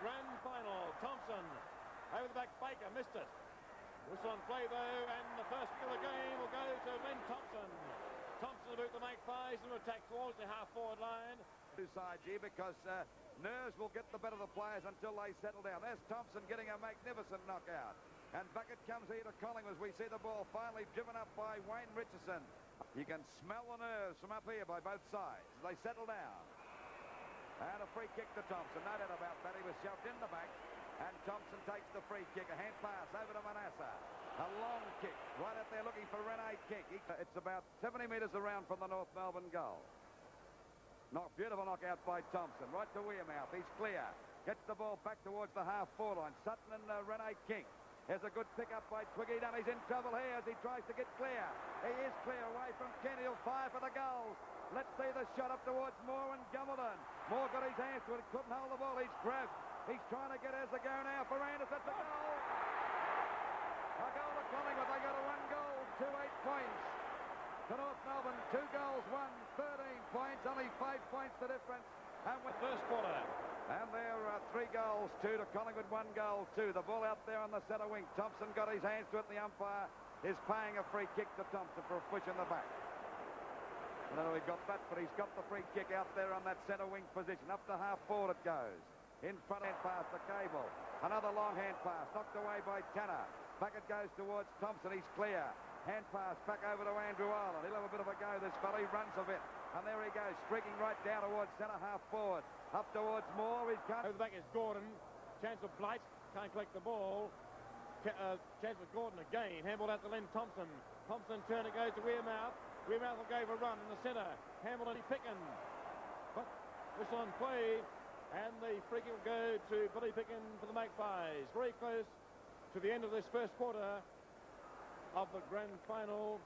grand final. Thompson over the back, Baker missed it. Whistle on play though, and the first kick of the game will go to Len Thompson. Thompson about the Magpies and attack towards the half-forward line. Two sides here because nerves will get the better of the players until they settle down. There's Thompson getting a magnificent knockout. And back it comes here to Collingwood as we see the ball finally driven up by Wayne Richardson. You can smell the nerves from up here by both sides as they settle down. And a free kick to Thompson. No doubt about that. He was shoved in the back. And Thompson takes the free kick. A hand pass over to Manasseh. A long kick. Right up there looking for Rene Kick. It's about 70 metres around from the North Melbourne goal. Beautiful knockout by Thompson. Right to Wearmouth. He's clear. Gets the ball back towards the half-forward line. Sutton and Rene King. There's a good pick-up by Twiggy Dunn. He's in trouble here as he tries to get clear. He is clear away from Kent. He'll fire for the goals. Let's see the shot up towards Moore and Gumbledon. Moore got his hands to it. Couldn't hold the ball. He's grabbed. He's trying to get as a go now for Anderson. It's a goal. A goal to Collingwood. They got a 1 goal, 2-8 points. To North Melbourne, 2 goals, 13 points. Only 5 points the difference. And with first quarter. And there are 3 goals, 2 to Collingwood, 1 goal, 2. The ball out there on the centre wing. Thompson got his hands to it. The umpire is paying a free kick to Thompson for a push in the back. I don't know if he got that, but he's got the free kick out there on that centre wing position. Up to half forward it goes. In front, hand pass to Cable. Another long hand pass, knocked away by Tanner. Back it goes towards Thompson. He's clear. Hand pass back over to Andrew Ireland. He'll have a bit of a go, this fella. He runs a bit. And there he goes, streaking right down towards centre half forward. Up towards Moore. He can't. Over the back is Gordon. Chance of Blight. Can't collect the ball. Chance of Gordon again. Handball out to Len Thompson. Thompson turn it goes to Wearmouth. Wearmouth will go for a run in the centre. Hamilton Picken. But whistle on play. And the free kick will go to Billy Picken for the Magpies. Very close to the end of this first quarter of the grand final.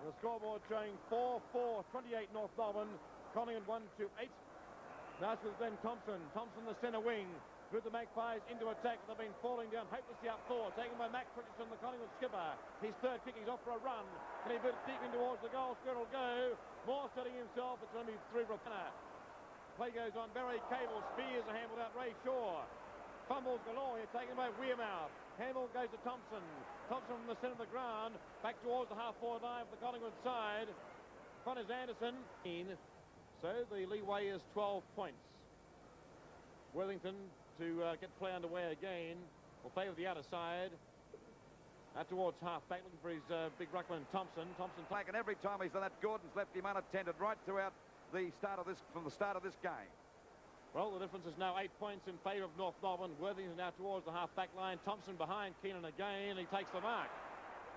The scoreboard showing 4-4, 28 North Melbourne. Collingwood 1-8. Now it's with Ben Thompson. Thompson, the centre wing. With the Magpies into attack. They've been falling down hopelessly up forward. Taken by Max Richardson, the Collingwood skipper. His third kick, he's off for a run. And he bit deep in towards the goal. Square will go. Moore setting himself. It's going to be through Rapana. Play goes on. Barry Cable spears are handled out. Ray Shaw. Fumbles galore here, taken by Wearmouth. Handball goes to Thompson. Thompson from the centre of the ground. Back towards the half-forward line for the Collingwood side. Front is Anderson. So the leeway is 12 points. Worthington to get play underway again. Will favour the outer side. Out towards half-back, looking for his big ruckman Thompson. Thompson taken every time he's done that. Gordon's left him unattended right throughout the start of this, from the start of this game. Well, the difference is now 8 points in favour of North Melbourne. Worthington now towards the half-back line. Thompson behind Keenan again. He takes the mark.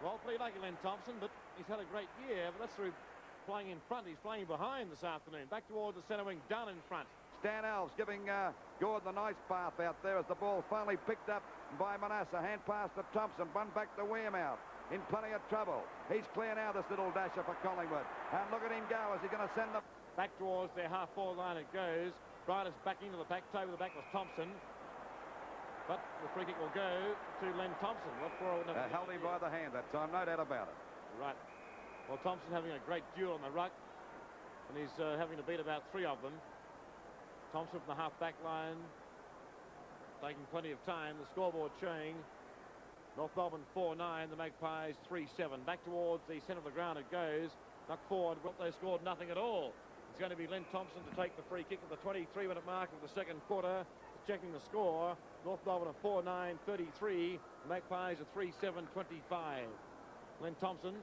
Well, pretty lucky Len Thompson, but he's had a great year. But that's through playing in front. He's playing behind this afternoon. Back towards the centre wing, Dunn in front. Stan Alves giving Gordon a nice path out there as the ball finally picked up by Manasseh. Hand pass to Thompson. One back to Wearmouth. In plenty of trouble. He's clear now, this little dasher for Collingwood. And look at him go. Is he going to send them? Back towards their half-forward line it goes. Bryder's back into the back. Toe with the back was Thompson. But the free kick will go to Len Thompson. Held him by the hand that time, no doubt about it. Right. Well, Thompson having a great duel on the ruck. And he's having to beat about 3 of them. Thompson from the half-back line. Taking plenty of time. The scoreboard showing North Melbourne 4-9. The Magpies 3-7. Back towards the centre of the ground it goes. Knocked forward. They scored nothing at all. It's going to be Len Thompson to take the free kick at the 23-minute mark of the second quarter. Checking the score. North Melbourne are 4-9-33. The Magpies are 3-7-25. Len Thompson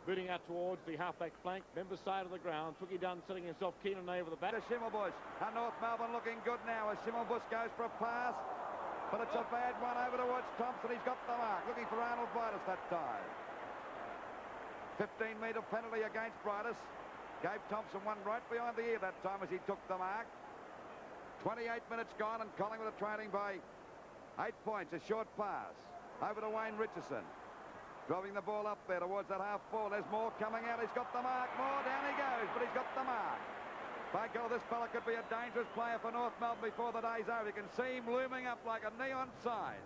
booting out towards the half-back flank. Member side of the ground. Twiggy Dunn setting himself Keenan over the back. To Schimmelbusch. And North Melbourne looking good now as Schimmelbusch goes for a pass. But it's a bad one over towards Thompson. He's got the mark. Looking for Arnold Brightus that time. 15-metre penalty against Brightus. Gave Thompson one right behind the ear that time as he took the mark. 28 minutes gone and Collingwood are trailing by 8 points. A short pass over to Wayne Richardson. Driving the ball up there towards that half forward. There's Moore coming out. He's got the mark. Moore, down he goes, but he's got the mark. By God, this fella could be a dangerous player for North Melbourne before the day's over. You can see him looming up like a neon sign.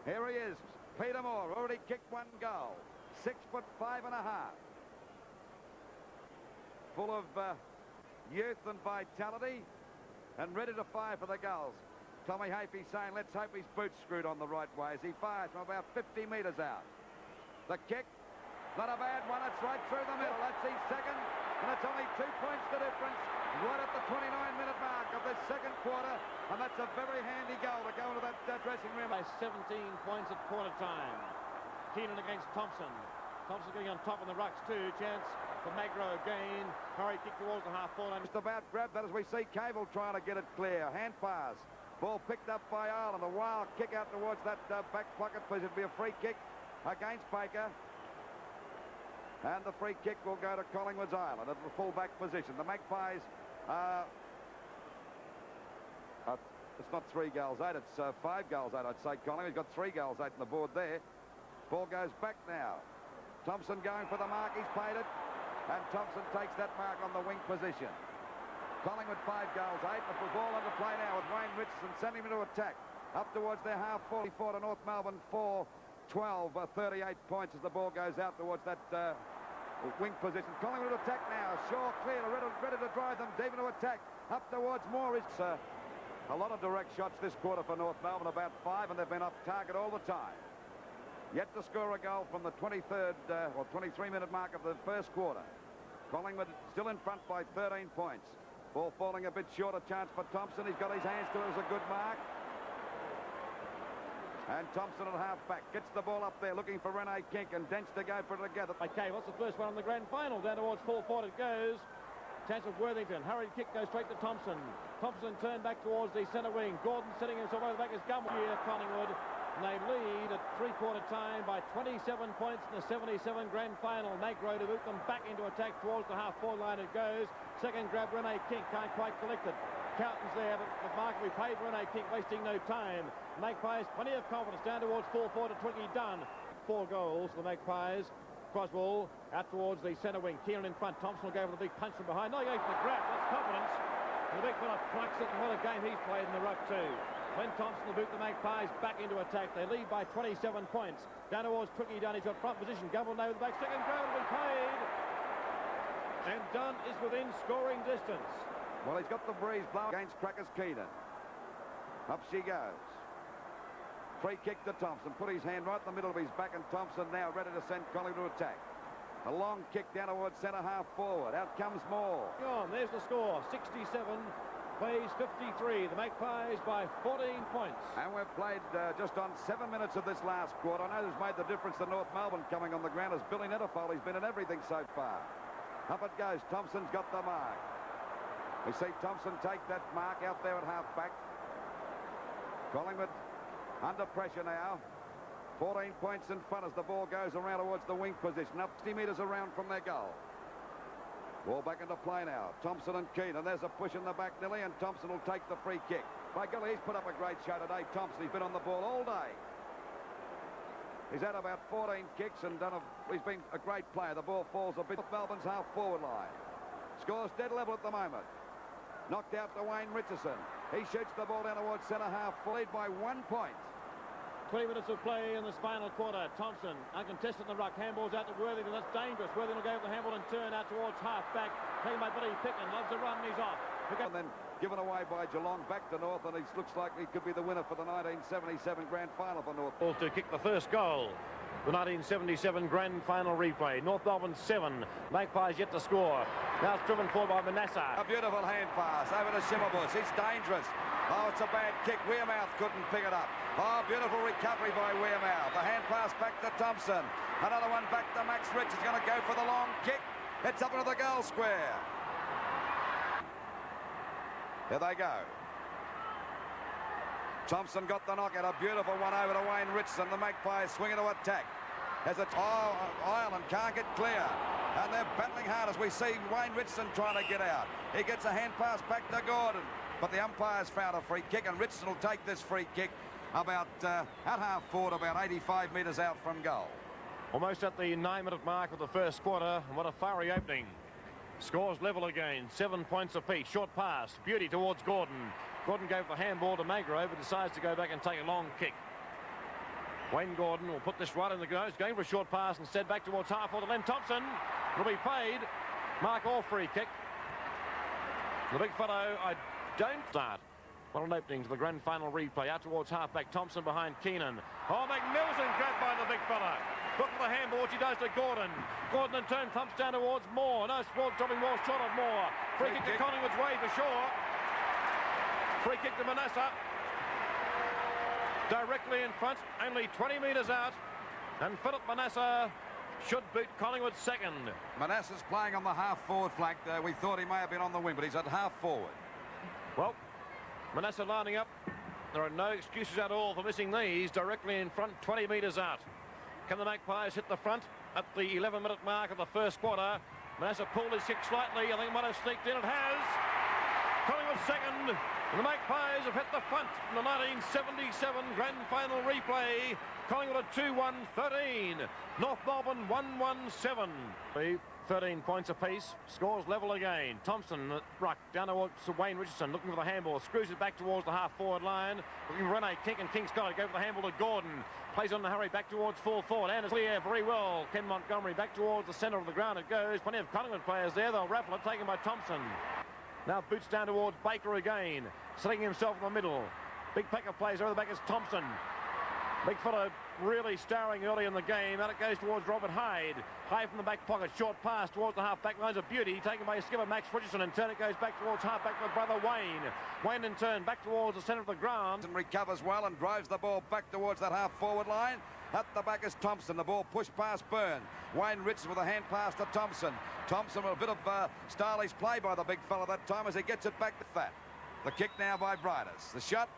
Here he is, Peter Moore, already kicked 1 goal. 6'5½". Full of youth and vitality. and ready to fire for the Gulls. Tommy Hafey saying, let's hope his boot's screwed on the right way as he fires from about 50 metres out. The kick, not a bad one. It's right through the middle. That's his second, and it's only 2 points the difference right at the 29-minute mark of this second quarter, and that's a very handy goal to go into that dressing room. By 17 points at quarter time. Keenan against Thompson. Thompson getting on top in the rucks too. Chance for Magro again. Hurry kick towards the half-forward line. Just about grabbed that as we see Cable trying to get it clear. Hand pass. Ball picked up by Ireland. A wild kick out towards that back pocket. Please, it'll be a free kick against Baker. And the free kick will go to Collingwood's Ireland at the full-back position. The Magpies, it's not 3 goals 8, it's 5 goals 8, I'd say. Collingwood's got 3 goals 8 on the board there. Ball goes back now. Thompson going for the mark. He's played it. And Thompson takes that mark on the wing position. Collingwood 5 goals 8. The ball under play now with Wayne Richardson sending him into attack. Up towards their half 44 to North Melbourne 4-12, 38 points as the ball goes out towards that wing position. Collingwood attack now. Shaw clear, ready to drive them deep into attack. Up towards Moore. It's a lot of direct shots this quarter for North Melbourne, about 5, and they've been off target all the time. Yet to score a goal from the 23rd or 23-minute mark of the first quarter. Collingwood still in front by 13 points. Ball falling a bit short. A chance for Thompson. He's got his hands to it as a good mark. And Thompson at half-back gets the ball up there looking for Rene Kink and Dents to go for it together. Okay, what's the first one on the grand final? Down towards full forward it goes. Chance of Worthington. Hurried kick goes straight to Thompson. Thompson turned back towards the centre wing. Gordon sitting himself over the back is Gumble here, Collingwood. And they lead at three-quarter time by 27 points in the 77 grand final. Magro to boot them back into attack towards the half-forward line it goes. Second grab, Rene Kink can't quite collect it. Carlton's there, but the mark we paid Rene Kink, wasting no time. Magpies, plenty of confidence down towards full forward to Twiggy Dunn. 4 goals for the Magpies. Crossball out towards the centre wing. Keenan in front. Thompson will go for the big punch from behind. No, he goes for the grab. That's confidence. And the big fella plucks it, and what a game he's played in the ruck too. When Thompson will boot the Magpies back into attack. They lead by 27 points. Down towards Twiggy Dunn. He's got front position. Gumble now with the back. Second grab will be paid. And Dunn is within scoring distance. Well, he's got the breeze blowing against Crackers Keenan. Up she goes. Free kick to Thompson. Put his hand right in the middle of his back, and Thompson now ready to send Collingwood to attack. A long kick down towards centre half forward. Out comes Moore. On, there's the score. 67 plays 53. The Magpies by 14 points. And we've played just on 7 minutes of this last quarter. I know who's made the difference to North Melbourne coming on the ground is Billy Netterfold. He's been in everything so far. Up it goes. Thompson's got the mark. We see Thompson take that mark out there at half-back. Collingwood under pressure now. 14 points in front as the ball goes around towards the wing position. Up 60 metres around from their goal. Ball back into play now. Thompson and Keenan. There's a push in the back nearly, and Thompson will take the free kick. By golly, he's put up a great show today, Thompson. He's been on the ball all day. He's had about 14 kicks and he's been a great player. The ball falls a bit off Melbourne's half-forward line. Scores dead level at the moment. Knocked out to Wayne Richardson. He shoots the ball down towards centre half, lead by 1 point. 20 minutes of play in this final quarter. Thompson uncontested in the ruck. Handball's out to Worthington. That's dangerous. Worthington will go for the handball and turn out towards half-back. Taken by Billy Picken. Loves the run and he's off. And then given away by Geelong back to North, and he looks like he could be the winner for the 1977 grand final for North. To kick the first goal. The 1977 grand final replay. North Melbourne 7. Magpies yet to score. Now it's driven forward by Manasseh. A beautiful hand pass over to Shimmerbush. It's dangerous. Oh, it's a bad kick. Wearmouth couldn't pick it up. Oh, beautiful recovery by Wearmouth. The hand pass back to Thompson. Another one back to Max Rich. He's going to go for the long kick. It's up into the goal square. There they go. Thompson got the knockout. A beautiful one over to Wayne Richardson. The Magpies swing into attack. As it's Ireland can't get clear. And they're battling hard as we see Wayne Richardson trying to get out. He gets a hand pass back to Gordon. But the umpires found a free kick, and Richardson will take this free kick about at half forward, about 85 metres out from goal. Almost at the 9-minute mark of the first quarter. And what a fiery opening. Scores level again. 7 points apiece. Short pass. Beauty towards Gordon. Gordon gave the handball to Magro, but decides to go back and take a long kick. Wayne Gordon will put this right in the nose. Going for a short pass instead back towards half forward. Then Thompson will be paid. Mark all free kick. The big fellow, I Don't start. What an opening to the grand final replay. Out towards halfback. Thompson behind Keenan. Oh, magnificent grab by the big fella. Look for the handball, which he does to Gordon. Gordon in turn thumps down towards Moore. No, Sport dropping Moore short of Moore. Free kick to Collingwood's way for sure. Free kick to Manasseh. Directly in front, only 20 metres out. And Philip Manasseh should boot Collingwood second. Manasseh's playing on the half-forward flank there. We thought he may have been on the wing, but he's at half-forward. Well, Manasseh lining up. There are no excuses at all for missing these. Directly in front, 20 metres out. Can the Magpies hit the front at the 11-minute mark of the first quarter? Manasseh pulled his kick slightly. I think it might have sneaked in. It has. Collingwood second. And the Magpies have hit the front in the 1977 grand final replay. Collingwood at 2-1-13. North Melbourne 1-1-7. 13 points apiece. Scores level again. Thompson, ruck, down towards Wayne Richardson, looking for the handball. Screws it back towards the half-forward line. Looking for Rene Kink, and Kink's got to go for the handball to Gordon. Plays on the hurry back towards full forward. And it's clear very well. Ken Montgomery back towards the centre of the ground it goes. Plenty of Collingwood players there. They'll raffle it, taken by Thompson. Now boots down towards Baker again. Setting himself in the middle. Big pack of players over the back is Thompson. Big fella really starring early in the game. Out it goes towards Robert Hyde. Hyde from the back pocket. Short pass towards the half-back line's a beauty. Taken by skipper Max Richardson. In turn it goes back towards half-back with brother Wayne. Wayne in turn back towards the centre of the ground. And recovers well and drives the ball back towards that half-forward line. At the back is Thompson. The ball pushed past Byrne. Wayne Richardson with a hand pass to Thompson. Thompson with a bit of stylish play by the big fella that time as he gets it back to Fat. The kick now by Bridus. The shot.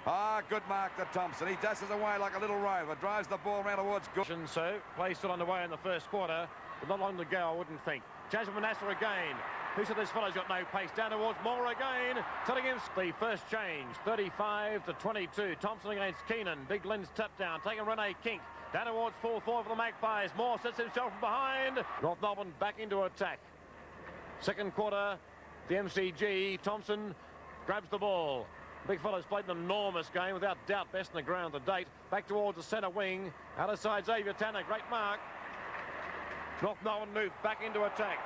Ah, good mark to Thompson. He dashes away like a little rover. Drives the ball round towards Gordon. So, play still underway in the first quarter. But not long to go, I wouldn't think. Chance for Manasseh again. Who said this fella's got no pace? Down towards Moore again. Telling him the first change. 35-22. Thompson against Keenan. Big Lynn's tap down. Taking Rene Kink. Down towards full forward for the Magpies. Moore sets himself from behind. North Melbourne back into attack. Second quarter, the MCG. Thompson grabs the ball. Big fella's played an enormous game, without doubt best in the ground to date. Back towards the centre wing. Out of side Xavier Tanner. Great mark. North Melbourne move back into attack.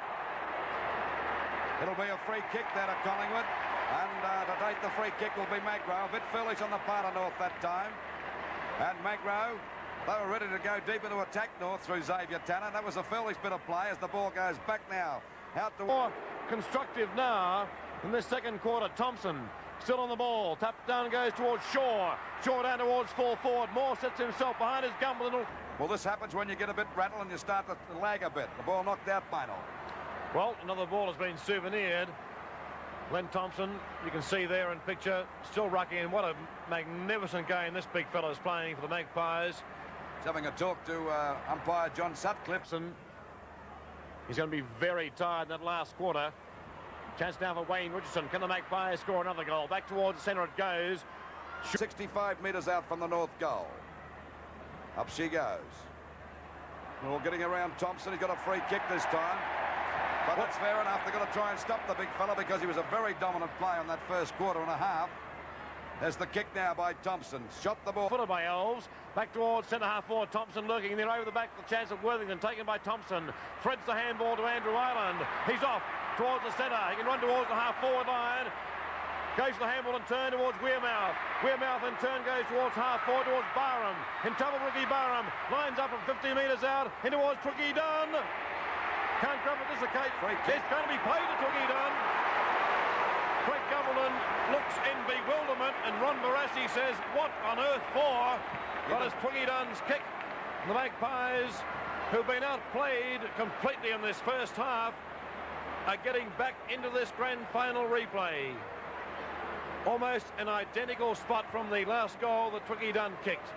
It'll be a free kick there to Collingwood. And to date, the free kick will be Magro. A bit foolish on the part of North that time. And Magro, they were ready to go deep into attack, North, through Xavier Tanner. That was a foolish bit of play as the ball goes back now. Out to... More constructive now in this second quarter. Thompson still on the ball. Tap down goes towards Shaw. Shaw down towards full forward. Moore sets himself behind his Gumble. Well, this happens when you get a bit rattled and you start to lag a bit. The ball knocked out final. Well, another ball has been souvenired. Glenn Thompson, you can see there in picture, still rucking in. What a magnificent game this big fellow is playing for the Magpies. He's having a talk to umpire John Sutcliffe. He's going to be very tired in that last quarter. Chance now for Wayne Richardson. Can the Magpies score another goal? Back towards the centre it goes. 65 metres out from the north goal. Up she goes. Well, getting around Thompson. He's got a free kick this time. But that's fair enough. They've got to try and stop the big fella because he was a very dominant play on that first quarter and a half. There's the kick now by Thompson. Shot the ball. Footed by Elves. Back towards centre half forward. Thompson lurking there over the back. The chance of Worthington taken by Thompson. Threads the handball to Andrew Ireland. He's off towards the centre. He can run towards the half forward line. Goes to the handball and turn towards Weirmouth. Weirmouth in turn goes towards half forward towards Barham. In trouble, Ricky Barham. Lines up from 50 metres out. In towards Twiggy Dunn. Can't grab it this occasion. It's going to be played to Twiggy Dunn. Craig Gumberland looks in bewilderment and Ron Barassi says, what on earth for? But it's Twiggy Dunn's kick. The Magpies, who've been outplayed completely in this first half, are getting back into this grand final replay. Almost an identical spot from the last goal that Twiggy Dunn kicked.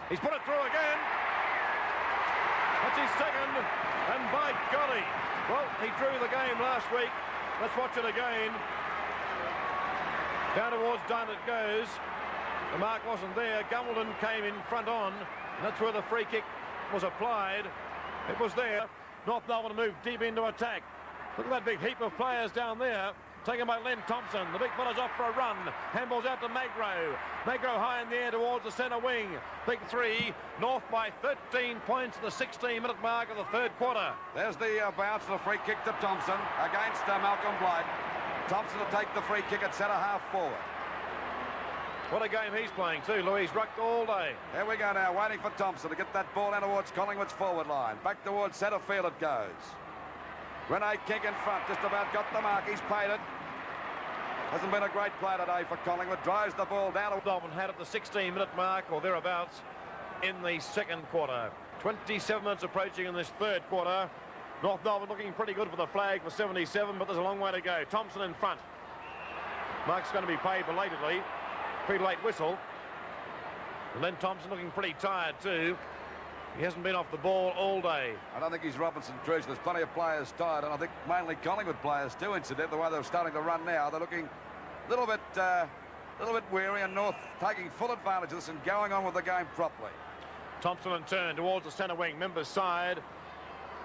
He's put it through again. That's his second, and by golly, well, he drew the game last week. Let's watch it again. Down towards Dunn it goes. The mark wasn't there. Gumbleton came in front on, and that's where the free kick was applied. It was there. North Melbourne moved deep into attack. Look at that big heap of players down there. taken by Len Thompson. The big fella's off for a run. Handball's out to Magro. Magro high in the air towards the centre wing. Big three. North by 13 points at the 16-minute mark of the third quarter. There's the bounce of the free kick to Thompson against Malcolm Blight. Thompson will take the free kick at centre half forward. What a game he's playing too. Louise rucked all day. Here we go now, waiting for Thompson to get that ball down towards Collingwood's forward line. Back towards centre field it goes. Rene King in front, just about got the mark. He's paid it. Hasn't been a great play today for Collingwood. Drives the ball down. Dolphin had at the 16-minute mark or thereabouts in the second quarter. 27 minutes approaching in this third quarter. North Melbourne looking pretty good for the flag for 77, but there's a long way to go. Thompson in front. Mark's going to be paid belatedly. Pretty late whistle. And then Thompson looking pretty tired too. He hasn't been off the ball all day. I don't think he's Robinson Crusoe. There's plenty of players tired, and I think mainly Collingwood players too, incident. The way they're starting to run now, they're looking a little bit weary, and North taking full advantage of this and going on with the game properly. Thompson in turn towards the centre wing, members side.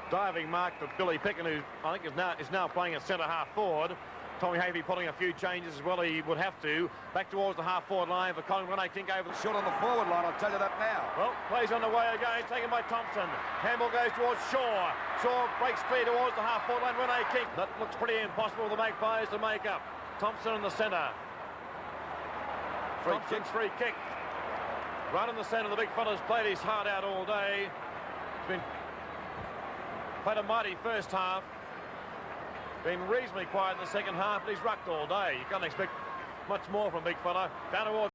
Diving mark for Billy Picken, who I think is now playing at centre half forward. Tommy Havey putting a few changes as well. He would have to. Back towards the half-forward line for Collingwood. I think over the shot on the forward line, I'll tell you that now. Well, plays on the way again, taken by Thompson. Handball goes towards Shaw. Shaw breaks clear towards the half-forward line. Rene King. That looks pretty impossible for the Magpies to make up. Thompson in the centre. Thompson's free kick. Right in the centre. The big fella's played his heart out all day. He's been played a mighty first half. Been reasonably quiet in the second half, but he's rucked all day. You can't expect much more from big fella. Down towards